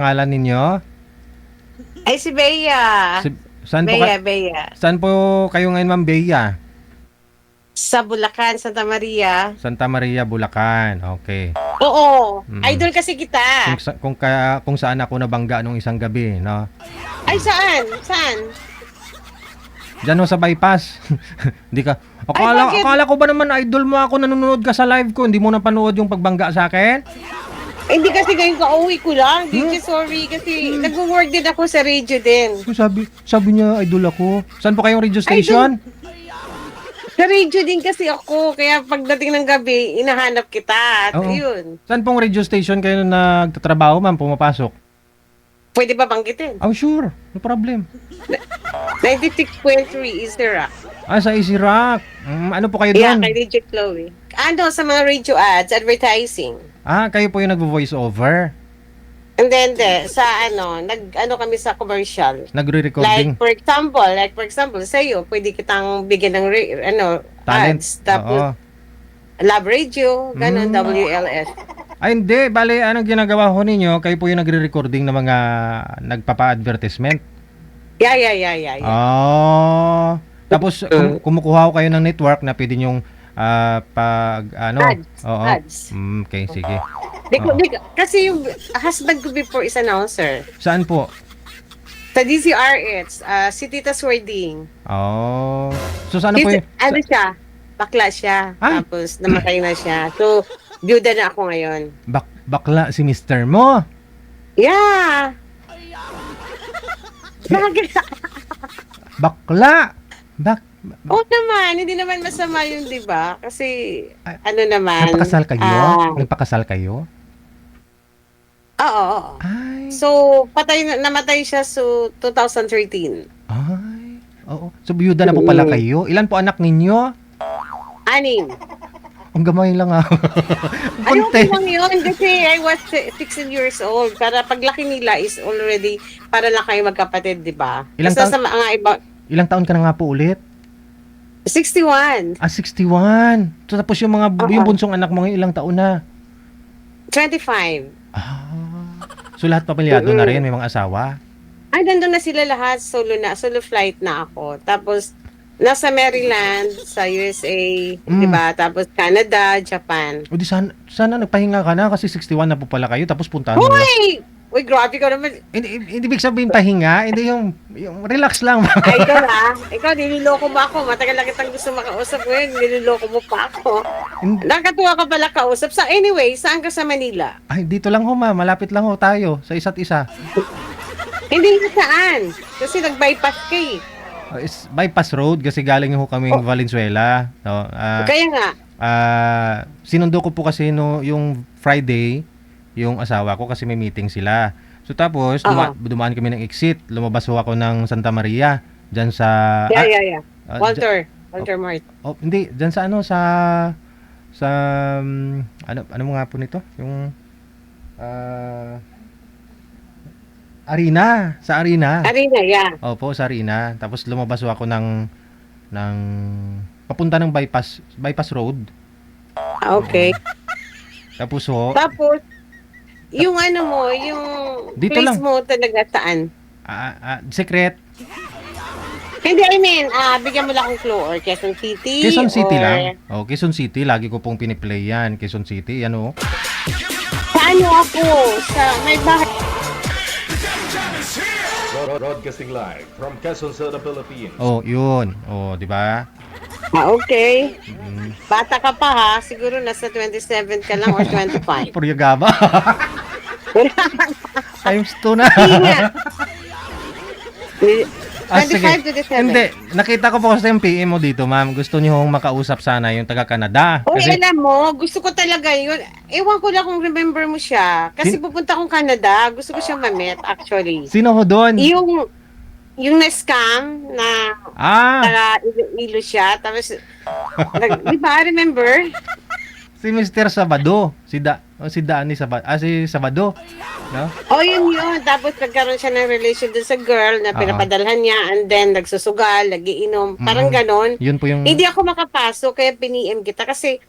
Pangalan ninyo? Ay, si Bea. Si, saan po Bea, Bea. saan po kayo ngayon, Ma'am Bea? Sa Bulacan, Santa Maria. Santa Maria, Bulacan. Okay. Oo. Mm. Idol kasi kita. Kung saan ako nabangga nung isang gabi, no? Ay, saan? Saan? Diyan ho sa bypass. Hindi ka. Bakit? Akala ko ba naman idol mo ako, nanonood ka sa live ko, hindi mo napanood yung pagbangga sa akin? Eh, hindi kasi ngayon ka-uwi ko lang. DJ, sorry. Kasi nag-work din ako sa radio din. Sabi niya idol ako. Saan po kayong radio station? Sa radio din kasi ako. Kaya pagdating ng gabi, inahanap kita. At Oo. yun. Saan pong radio station kayo nagtatrabaho, ma'am, pumapasok? Pwede ba banggitin? Oh, sure. No problem. 96.3 is the rock. Sa Easy Rock. Ano po kayo Yeah, doon? kay DJ Chloe. Ano, sa mga radio ads, advertising. Kayo po yung nagvo-voice over. And then, sa nag-ano kami sa commercial. Nagre-recording. Like for example, sa iyo, pwede kitang bigyan ng Talent. ads. Tapos, Oo. Lab Radio, ganun, WLS. Ay, hindi. Bale, anong ginagawa ho ninyo? Kayo po yung nagre-recording ng mga nagpapa-advertisement. Yeah. Tapos, kumukuha ko kayo ng network na pwede nyong Ads. Oo. Ads. Okay, sige. Kasi yung husband ko before is announcer. Saan po? Sa DZRH, si Tita Swerding. So, sana po yung... Ano siya? Bakla siya. Ay! Tapos, namatay na siya. So, byuda na ako ngayon. Bakla si mister mo. Yeah! Bakit? Bakla! Oo naman, hindi naman masama yun, di ba? Kasi, ano naman. Nagpakasal kayo? Nagpakasal kayo? Oo. Ay. So, namatay siya so 2013. Ay. Oo. So, biyuda na po pala kayo. Ilan po anak ninyo? 6. Ang gamay lang Ano Konti. lang yun? Kasi I was 16 years old. Para paglaki nila is already, para lang kayo magkapatid, di ba? Ilang Basta taon? sa mga iba, Ilang taon ka na nga po ulit? 61. 61. So, tapos yung yung bunsong anak mo ngayon, ilang taon na? 25. So, lahat pamilyado na rin? May mga asawa? Ay, nandun na sila lahat. Solo flight na ako. Tapos, nasa Maryland, sa USA, di ba? Tapos, Canada, Japan. O di sana nagpahinga ka na kasi 61 na po pala kayo tapos puntahan mo na. Uy, grabe ka naman. Hindi ibig sabihin pahinga, hindi yung relax lang. Ay, ikaw, nililoko mo ako. Matagal lang kitang gusto makausap ngayon. Nililoko mo pa ako. Nakatuwa ka pala kausap. Anyway, saan ka sa Manila? Ay, dito lang ho ma, malapit lang ho tayo sa isa't isa. Hindi na saan. Kasi nag-bypass ka eh. Bypass road kasi galing ho kaming Valenzuela. No? Kaya nga. Sinundo ko po kasi yung Friday, yung asawa ko kasi may meeting sila. So tapos, dumaan kami ng exit. Lumabas ho ako ng Santa Maria. Diyan sa... Yeah. Walter Mart. Hindi. Diyan sa ano mo nga po nito? Yung... Arena. Sa Arena. Arena, yeah. Opo, sa Arena. Tapos lumabas ho ako ng papunta ng bypass road. Okay. Tapos yung ano mo, yung dito place lang. mo talaga saan? Secret. Hindi, I mean, bigyan mo lang akong clue or Quezon City. Quezon City or... lang. Quezon City. Lagi ko pong piniplay yan. Quezon City. Yan o. Sa ano ako? Sa may bahay. Broadcasting live from Quezon City, Philippines. Yun. Di ba? Okay. Bata ka pa ha. Siguro nasa 27 ka lang or 25. Puryagaba. Times 2 na. Sige. 25 to 27. Hindi. Nakita ko po kasi yung PM mo dito, ma'am. Gusto niyo hong makausap sana yung taga-Canada. Kasi... alam mo, gusto ko talaga yun. Ewan ko lang kung remember mo siya. Kasi pupunta akong Canada. Gusto ko siya ma-meet, actually. Sino ho doon? Yung na-scam na Ilo siya. Tapos, di ba, remember? Si Mr. Sabado. Si Dani Sabado. Si Sabado. No? Yun. Tapos nagkaroon siya ng relation dun sa girl na pinapadalhan niya and then nagsusugal, nagiinom. Parang ganon. Yun po yung... Hindi ako makapasok kaya piniem kita kasi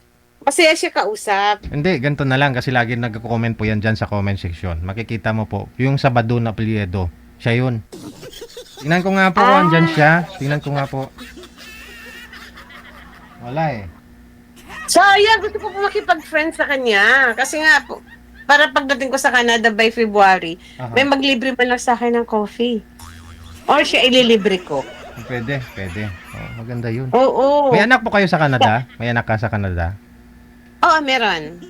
Masaya siya kausap. Hindi, ganito na lang kasi lagi nagko-comment po yan dyan sa comment section. Makikita mo po, yung Sabado na apelyido, siya yun. Tingnan ko nga po kung andyan siya. Tingnan ko nga po. Wala eh. So, yeah, gusto ko po makipag-friend sa kanya. Kasi nga po, para pagdating ko sa Canada by February, Aha. may maglibre man lang sa akin ng coffee. Or siya ililibre ko. Pwede. Oh, maganda yun. Oo. May anak po kayo sa Canada? May anak ka sa Canada? Oo, meron.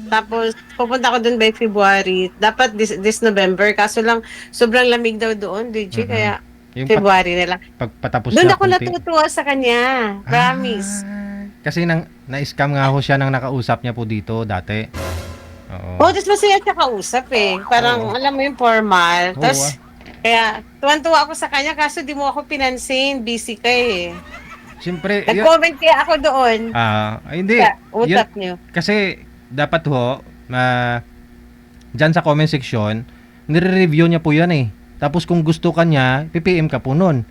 Tapos, pupunta ko dun by February. Dapat this November. Kaso lang, sobrang lamig daw doon, DJ. Mhm. Kaya, Yung February na lang. pagpatapos Doon na ako kunti. natutuwa sa kanya. Promise. Kasi na-scam nga ho siya nang nakausap niya po dito dati. Oo. Oh, tapos masaya siya kausap eh. Parang, Oo. alam mo yung formal. Oo, Tapos, kaya, tuwan-tuwa ako sa kanya kaso di mo ako pinansin. Busy ka eh. Siyempre, Nag-comment kaya ako doon. hindi. Sa Yun, usap niyo. kasi dapat ho, dyan sa comment section, nire-review niya po yan eh. Tapos kung gusto ka niya, PPM ka po nun.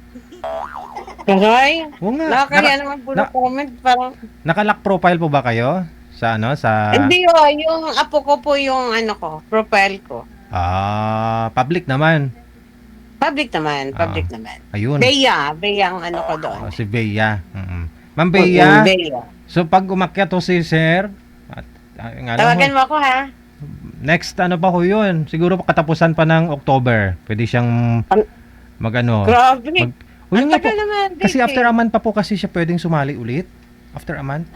Aray, Oo nga. nakakaya naman puro na- comment. Parang, Naka-lock profile po ba kayo? Sa sa hindi yung apo ko po yung profile ko. public naman. Public naman. Ayun. Bea ang ko doon. Si Bea. Ma'am Bea, Bea. so pag umakyat to si Sir, nga lang ho, Tawagan mo ako ha. next ano pa ho yun, siguro katapusan pa ng October, pwede siyang mag-ano. Grabe. O, yun Ang nga po, tagal naman. kasi DJ. after a month pa po kasi siya pwedeng sumali ulit. After a month.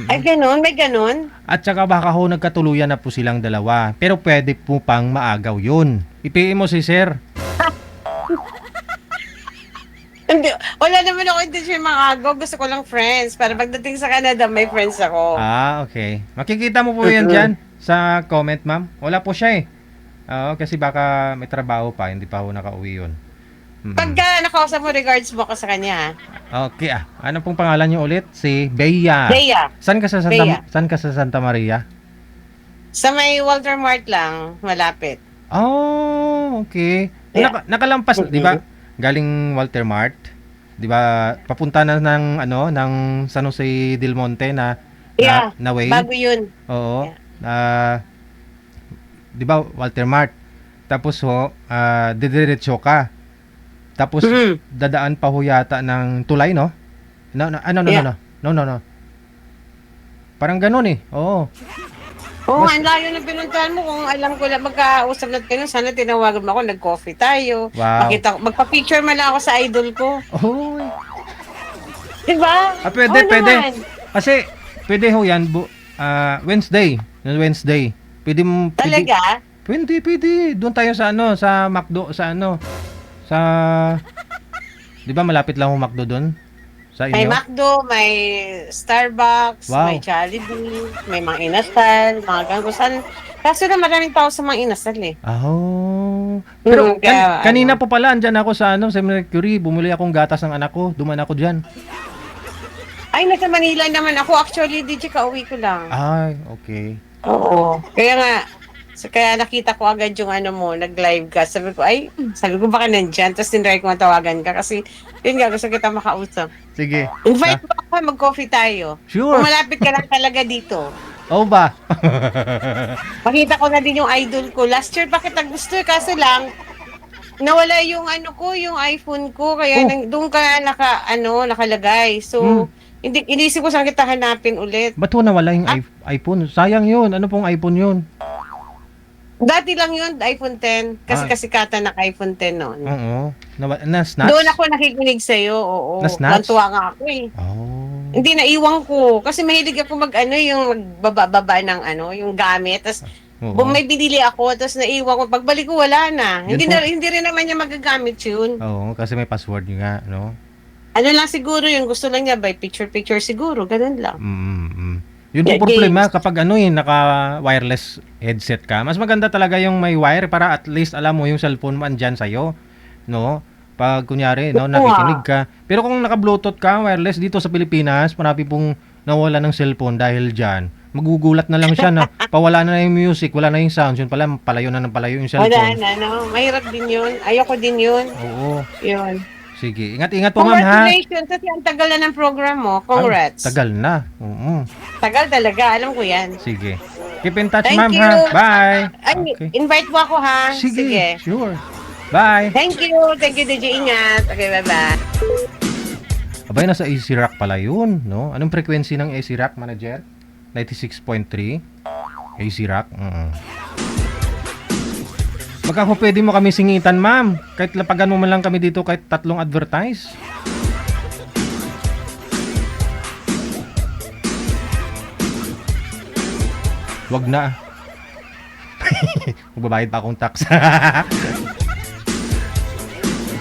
Ay, ganun? May ganun? At saka baka ho nagkatuluyan na po silang dalawa. Pero pwede po pang maagaw yun. IPM mo si Sir. Hindi. Wala naman ako intention mga Gusto ko lang friends. Para pagdating sa Canada, may friends ako. Okay. Makikita mo po yan dyan sa comment, ma'am. Wala po siya eh. Oo, kasi baka may trabaho pa, hindi pa ho nakauwi yun. Pagka nakausap mo, regards mo ko sa kanya. Okay Ano pong pangalan niyo ulit? Si Bea. Bea. Saan ka sa Bea. Santa Maria? Sa may Walter Mart lang, malapit. Oh, okay. Yeah. Nakalampas, 'di ba? Galing Walter Mart, 'di ba? Papunta na ng ng San Jose del Monte na Yeah, na way. bago yun. Oo. 'Di ba Walter Mart? Tapos didiretso ka. Tapos dadaan pa ho yata ng tulay, no? No. Parang ganoon eh. Oo. Oo, ang layo ng pinuntahan mo. Kung alam ko lang, magkausap natin kayo, sana tinawagan mo ako, nag-coffee tayo. Wow. Magpa-picture man lang ako sa idol ko. Oh. Diba? Pwede, Oo pwede. naman. Kasi pwede ho yan Wednesday. Wednesday. Pwede mo Talaga? Pwede. Doon tayo sa sa McDo, sa sa 'di ba malapit lang ang McDo doon sa May inyo? McDo, may Starbucks, Wow. may Jollibee, may mga inasal, mga ganggusan. Kaso na maraming tao sa mga inasal eh. Oh. Pero Kaya, kanina po pala andyan ako sa sa Mercury, bumili akong gatas ng anak ko, duman ako diyan. Ay, nasa Manila naman ako. Actually, DJ, kauwi ko lang. Ay, okay. Oo. Kaya nga, kaya nakita ko agad yung nag-live ka. Sabi ko baka nandyan. Tapos tinry ko matawagan ka kasi yun nga, gusto kita makausap. Sige. Invite mo ako, mag-coffee tayo. Sure. Kung malapit ka lang talaga dito. Oh ba? Makita ko na din yung idol ko. Last year pa kita gusto kaso lang, nawala yung yung iPhone ko. Kaya doon ka nakalagay. So, inisip ko saan kita hanapin ulit. Ba't ho nawala yung iPhone? Sayang yun. Ano pong iPhone yun? Dati lang yun, iPhone 10. Kasi kasikatan ng iPhone 10 noon. Oo. Na-snatch? Doon ako nakikinig sa'yo, oo. Na-snatch? Natuwa nga ako eh. Oh. Hindi, naiwan ko. Kasi mahilig ako yung magbaba ng yung gamit. Tapos, Oo. may binili ako, tapos naiwan ko. Pagbalik ko, wala na. Yun Hindi rin naman niya magagamit yun. Oo, kasi may password nga, no? Ano lang siguro yung gusto lang niya, by picture-picture siguro. Ganun lang. Yun Yeah, yung problema games. kapag naka-wireless headset ka. Mas maganda talaga yung may wire para at least alam mo yung cellphone mo andyan sa'yo, no? Pag kunyari, no, nakikinig ka. Pero kung naka-bluetooth ka, wireless dito sa Pilipinas, marami pong nawala ng cellphone dahil dyan. Magugulat na lang siya na pawala na yung music, wala na yung sound. Yun pala, palayo na ng palayo yung Wala cellphone. na, no? Mahirap din yun. Ayoko din yun. Oo. Yun. Sige. Ingat-ingat po, ma'am, ha? Congratulations kasi ang tagal na ng program mo. Congrats. Tagal na. Oo. Tagal talaga, alam ko yan. Sige. Keep in touch, Thank ma'am, you. ha? Bye. Ay, Okay. invite mo ako ha. Sige. Sure. Bye. Thank you. Thank you, DJ. Ingat. Okay, bye-bye. Abay, nasa AC Rock pala yun, no? Anong frequency ng AC Rock, manager? 96.3? AC Rock? Magkano pwede mo kami singitan, ma'am? Kahit lapagan mo man lang kami dito kahit 3 advertise. Wag na. Magbabayad pa akong tax.